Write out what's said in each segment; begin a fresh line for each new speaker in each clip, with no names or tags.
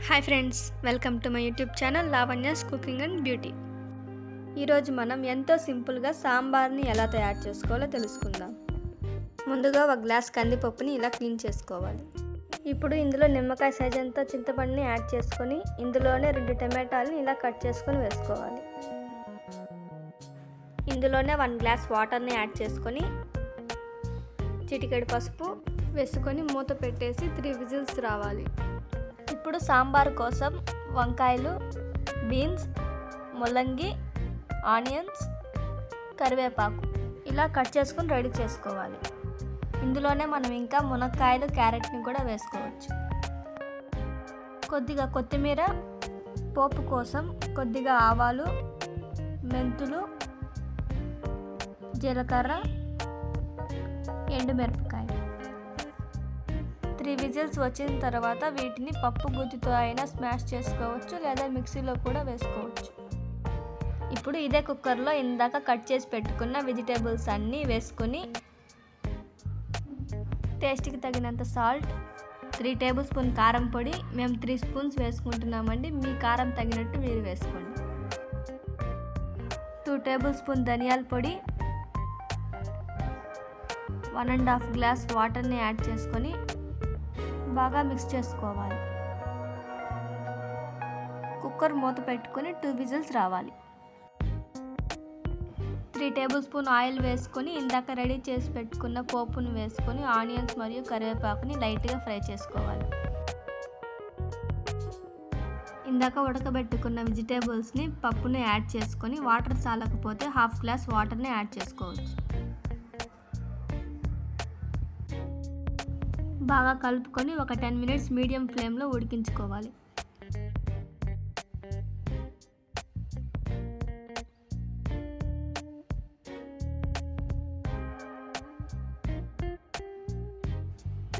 Hi friends, welcome to my YouTube channel Lavanya's cooking and beauty. ఈరోజు మనం ఎంతో సింపుల్గా సాంబార్ని ఎలా తయారు చేసుకోవాలో తెలుసుకుందాం. ముందుగా ఒక గ్లాస్ కందిపప్పుని ఇలా క్లీన్ చేసుకోవాలి. ఇప్పుడు ఇందులో నిమ్మకాయ సైజ్ అంతా చింతపండుని యాడ్ చేసుకొని ఇందులోనే 2 టమాటాలని ఇలా కట్ చేసుకొని వేసుకోవాలి. ఇందులోనే 1 గ్లాస్ వాటర్ని యాడ్ చేసుకొని చిటికెడు పసుపు వేసుకొని మూత పెట్టేసి 3 విజిల్స్ రావాలి. ఇప్పుడు సాంబార్ కోసం వంకాయలు, బీన్స్, ముల్లంగి, ఆనియన్స్, కరివేపాకు ఇలా కట్ చేసుకొని రెడీ చేసుకోవాలి. ఇందులోనే మనం ఇంకా మునక్కాయలు, క్యారెట్ని కూడా వేసుకోవచ్చు. కొద్దిగా కొత్తిమీర, పోపు కోసం కొద్దిగా ఆవాలు, మెంతులు, జీలకర్ర, ఎండుమిరపకాయ. 3 విజిల్స్ వచ్చిన తర్వాత వీటిని పప్పు గుత్తితో అయినా స్మాష్ చేసుకోవచ్చు, లేదా మిక్సీలో కూడా వేసుకోవచ్చు. ఇప్పుడు ఇదే కుక్కర్లో ఇందాక కట్ చేసి పెట్టుకున్న వెజిటేబుల్స్ అన్నీ వేసుకొని టేస్ట్కి తగినంత సాల్ట్, 3 టేబుల్ స్పూన్ కారం పొడి, మేము 3 స్పూన్స్ వేసుకుంటున్నామండి, మీ కారం తగినట్టు మీరు వేసుకోండి. 2 టేబుల్ స్పూన్ ధనియాల పొడి, 1.5 గ్లాస్ వాటర్ని యాడ్ చేసుకొని బాగా మిక్స్ చేసుకోవాలి. కుక్కర్ మూత పెట్టుకొని 2 విజిల్స్ రావాలి. 3 టేబుల్ స్పూన్ ఆయిల్ వేసుకొని ఇందాక రెడీ చేసి పెట్టుకున్న పోపును వేసుకొని ఆనియన్స్ మరియు కరివేపాకుని లైట్గా ఫ్రై చేసుకోవాలి. ఇందాక ఉడకబెట్టుకున్న వెజిటేబుల్స్ని, పప్పుని యాడ్ చేసుకొని వాటర్ చాలకపోతే 1/2 గ్లాస్ వాటర్ని యాడ్ చేసుకోవచ్చు. బాగా కలుపుకొని ఒక 10 మినిట్స్ మీడియం ఫ్లేమ్లో ఉడికించుకోవాలి.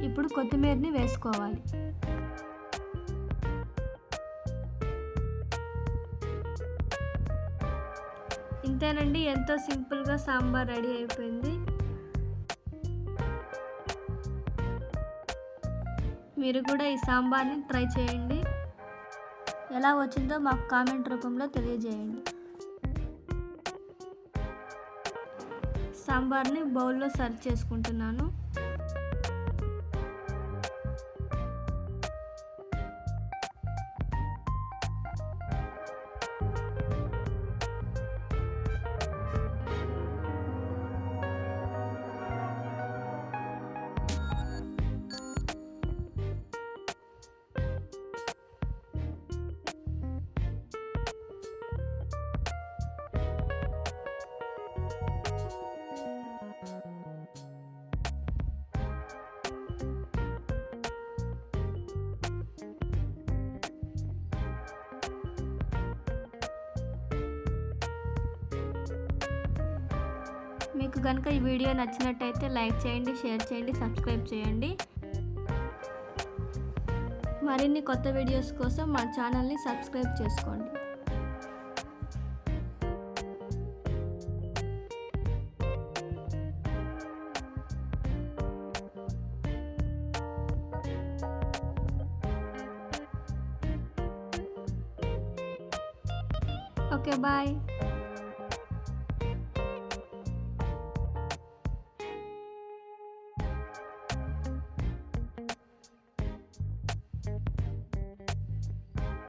ఇప్పుడు కొత్తిమీరని వేసుకోవాలి. ఇంతేనండి, ఎంతో సింపుల్గా సాంబార్ రెడీ అయిపోయింది. మీరు కూడా ఈ సాంబార్ని ట్రై చేయండి. ఎలా వచ్చిందో మాకు కామెంట్ రూపంలో తెలియజేయండి. సాంబార్ని బౌల్లో సర్వ్ చేసుకుంటున్నాను. మీకు కనుక ఈ వీడియో నచ్చినట్టయితే లైక్ చేయండి, షేర్ చేయండి, సబ్స్క్రైబ్ చేయండి. మరిన్ని కొత్త వీడియోస్ కోసం మా ఛానల్ని సబ్స్క్రైబ్ చేసుకోండి. Okay, bye.